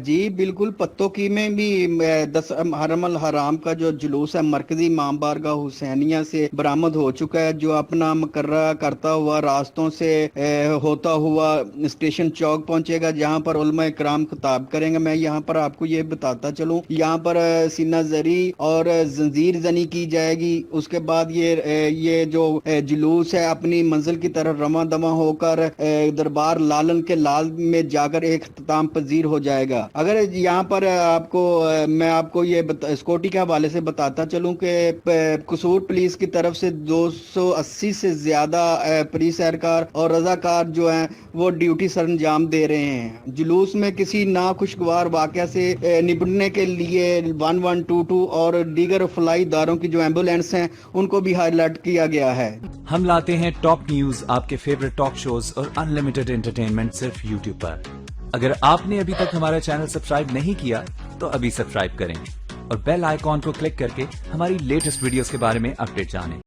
جی بالکل، پتوں کی میں بھی 10 محرم الحرام کا جو جلوس ہے مرکزی امام بارگاہ حسینیہ سے برآمد ہو چکا ہے، جو اپنا مقررہ کرتا ہوا راستوں سے ہوتا ہوا اسٹیشن چوک پہنچے گا، جہاں پر علماء کرام خطاب کریں گے۔ میں یہاں پر آپ کو یہ بتاتا چلوں، یہاں پر سینہ زری اور زنجیر زنی کی جائے گی۔ اس کے بعد یہ جو جلوس ہے اپنی منزل کی طرف رواں دواں ہو کر دربار لالن کے لال میں جا کر ایک اختتام پذیر ہو جائے گا۔ اگر یہاں پر میں آپ کو یہ سکیورٹی کے حوالے سے بتاتا چلوں کہ قصور پولیس کی طرف سے 280 سے زیادہ پولیس اہلکار اور رضاکار جو ہیں وہ ڈیوٹی سر انجام دے رہے ہیں۔ جلوس میں کسی ناخوشگوار واقعہ سے نپٹنے کے لیے 1122 اور دیگر فلائی اداروں کی جو ایمبولینس ہیں ان کو بھی ہائی الرٹ کیا گیا ہے۔ ہم لاتے ہیں ٹاپ نیوز، آپ کے فیورٹ ٹاک شوز اور انلمیٹڈ انٹرٹینمنٹ صرف یوٹیوب پر۔ اگر آپ نے ابھی تک ہمارا چینل سبسکرائب نہیں کیا تو ابھی سبسکرائب کریں اور بیل آئیکن کو کلک کر کے ہماری لیٹسٹ ویڈیوز کے بارے میں اپڈیٹ جانیں۔